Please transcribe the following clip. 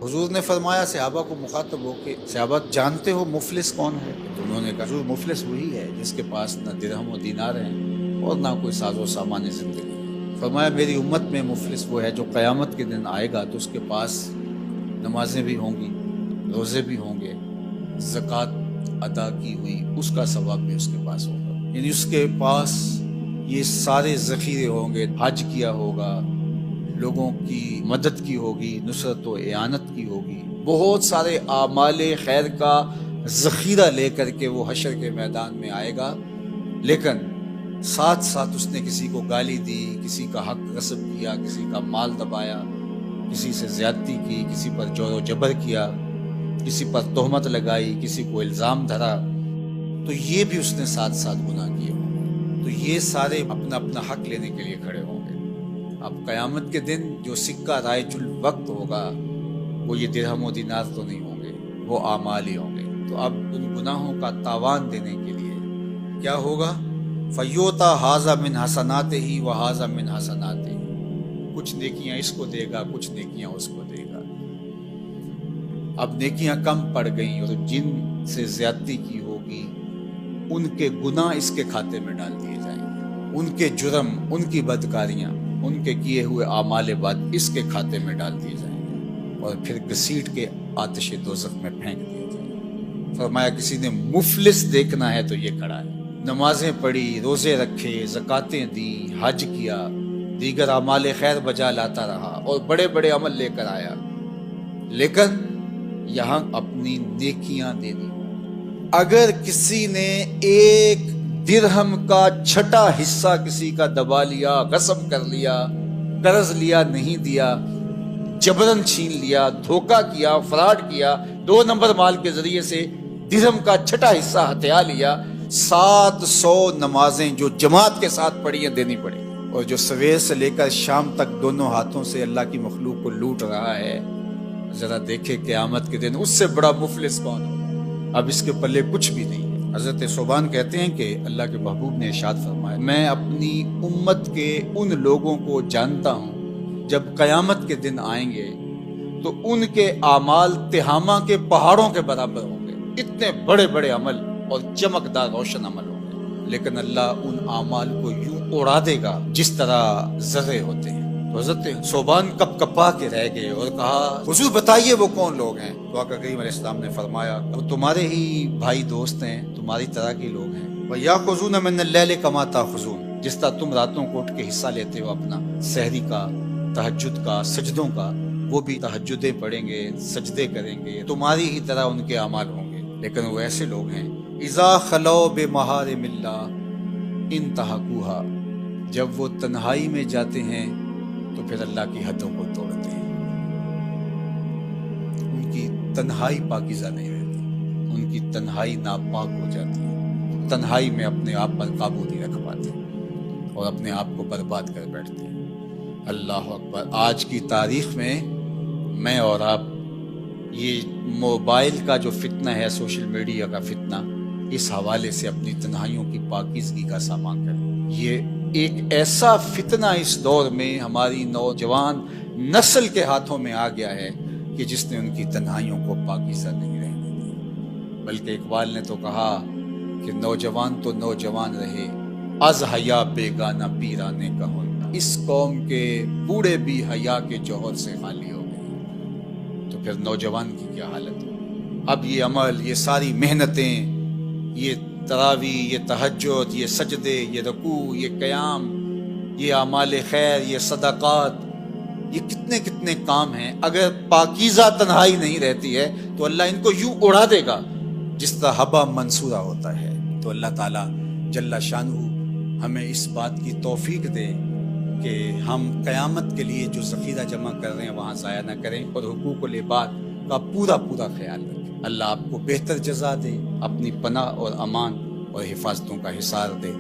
حضور نے فرمایا صحابہ کو مخاطب ہو کہ صحابہ جانتے ہو مفلس کون ہے؟ تو انہوں نے کہا حضور مفلس وہی ہے جس کے پاس نہ درہم و دینار ہیں اور نہ کوئی ساز و سامان زندگی۔ فرمایا میری امت میں مفلس وہ ہے جو قیامت کے دن آئے گا تو اس کے پاس نمازیں بھی ہوں گی، روزے بھی ہوں گے، زکوٰۃ ادا کی ہوئی اس کا ثواب بھی اس کے پاس ہوگا، یعنی اس کے پاس یہ سارے ذخیرے ہوں گے، حج کیا ہوگا، لوگوں کی مدد کی ہوگی، نصرت و اعانت کی ہوگی، بہت سارے اعمال خیر کا ذخیرہ لے کر کے وہ حشر کے میدان میں آئے گا، لیکن ساتھ ساتھ اس نے کسی کو گالی دی، کسی کا حق غصب کیا، کسی کا مال دبایا، کسی سے زیادتی کی، کسی پر جور و جبر کیا، کسی پر تہمت لگائی، کسی کو الزام دھرا، تو یہ بھی اس نے ساتھ ساتھ گناہ کیے ہوں گے، تو یہ سارے اپنا اپنا حق لینے کے لیے کھڑے ہوں گے۔ اب قیامت کے دن جو سکہ رائج الوقت ہوگا وہ یہ درہم و دینار تو نہیں ہوں گے، وہ اعمال ہی ہوں گے۔ تو اب ان گناہوں کا تاوان دینے کے لیے کیا ہوگا؟ فیوتا ھذا من حسناتہ و ھذا من حسناتہ، کچھ نیکیاں اس کو دے گا، کچھ نیکیاں اس کو دے گا۔ اب نیکیاں کم پڑ گئیں اور جن سے زیادتی کی ہوگی ان کے گناہ اس کے کھاتے میں ڈال دیے جائیں گے، ان کے جرم، ان کی بدکاریاں، ان کے کیے ہوئے اعمال بد اس کے کھاتے میں ڈال دیے جائیں گے اور پھر گھسیٹ کے آتش دوزخ میں پھینک دیے جائیں گے۔ فرمایا کسی نے مفلس دیکھنا ہے تو یہ کھڑا ہے، نمازیں پڑھی، روزے رکھے، زکاتیں دی، حج کیا، دیگر اعمال خیر بجا لاتا رہا اور بڑے بڑے عمل لے کر آیا، لیکن یہاں اپنی نیکیاں دینی۔ اگر کسی نے ایک درہم کا چھٹا حصہ کسی کا دبا لیا، غصب کر لیا، قرض لیا نہیں دیا، جبرن چھین لیا، دھوکہ کیا، فراڈ کیا، 2 نمبر مال کے ذریعے سے درہم کا چھٹا حصہ ہتھیا لیا، 700 نمازیں جو جماعت کے ساتھ پڑھی ہیں دینی پڑی، اور جو سویر سے لے کر شام تک دونوں ہاتھوں سے اللہ کی مخلوق کو لوٹ رہا ہے، ذرا دیکھے قیامت کے دن اس سے بڑا مفلس کون ہو؟ اب اس کے پلے کچھ بھی نہیں ہے۔ حضرت ثوبان کہتے ہیں کہ اللہ کے محبوب نے ارشاد فرمایا میں اپنی امت کے ان لوگوں کو جانتا ہوں جب قیامت کے دن آئیں گے تو ان کے اعمال تہامہ کے پہاڑوں کے برابر ہوں گے، اتنے بڑے بڑے عمل اور چمکدار روشن عمل ہوں گے، لیکن اللہ ان اعمال کو یوں اڑا دے گا جس طرح ذرے ہوتے ہیں۔ تو حضرت ثوبان کپ کپا کے رہ گئے اور کہا حضور بتائیے وہ کون لوگ ہیں؟ تو آقا کریم علیہ السلام نے فرمایا وہ تمہارے ہی بھائی دوست ہیں، تمہاری طرح کے لوگ ہیں۔ وَيَأْخُذُونَ مِنَ اللَّيْلِ كَمَا تَأْخُذُونَ، جس طرح تم راتوں کو اٹھ کے حصہ لیتے ہو اپنا سحری کا، تہجد کا، سجدوں کا، وہ بھی تہجدیں پڑھیں گے، سجدے کریں گے، تمہاری ہی طرح ان کے اعمال ہوں گے، لیکن وہ ایسے لوگ ہیں اِذَا خَلَوْا بِمَحَارِمِ اللَّهِ انتهكوها، جب وہ تنہائی میں جاتے ہیں تو پھر اللہ کی حدوں کو توڑتے ہیں، ان کی تنہائی پاکیزہ نہیں رہتی، ان کی تنہائی ناپاک ہو جاتی ہے، تنہائی میں اپنے آپ پر قابو نہیں رکھ پاتے اور اپنے آپ کو برباد کر بیٹھتے ہیں۔ اللہ اکبر۔ آج کی تاریخ میں میں اور آپ یہ موبائل کا جو فتنہ ہے، سوشل میڈیا کا فتنہ، اس حوالے سے اپنی تنہائیوں کی پاکیزگی کا سامان کریں۔ یہ ایک ایسا فتنہ اس دور میں ہماری نوجوان نسل کے ہاتھوں میں آ گیا ہے کہ جس نے ان کی تنہائیوں کو پاکیزہ نہیں رہنے دیا، بلکہ اقبال نے تو کہا کہ نوجوان تو نوجوان رہے، از حیا بیگانہ پیرانے کا ہونا، اس قوم کے بوڑھے بھی حیا کے جوہر سے خالی ہو گئے، تو پھر نوجوان کی کیا حالت ہو؟ اب یہ عمل، یہ ساری محنتیں، یہ تراویح، یہ تہجد، یہ سجدے، یہ رکوع، یہ قیام، یہ اعمال خیر، یہ صدقات، یہ کتنے کتنے کام ہیں، اگر پاکیزہ تنہائی نہیں رہتی ہے تو اللہ ان کو یوں اڑا دے گا جس طرح حبا منصورہ ہوتا ہے۔ تو اللہ تعالیٰ جل شانہ ہمیں اس بات کی توفیق دے کہ ہم قیامت کے لیے جو ذخیرہ جمع کر رہے ہیں وہاں ضائع نہ کریں اور حقوق العباد کا پورا خیال رکھیں۔ اللہ آپ کو بہتر جزا دے، اپنی پناہ اور امان اور حفاظتوں کا حصار دے۔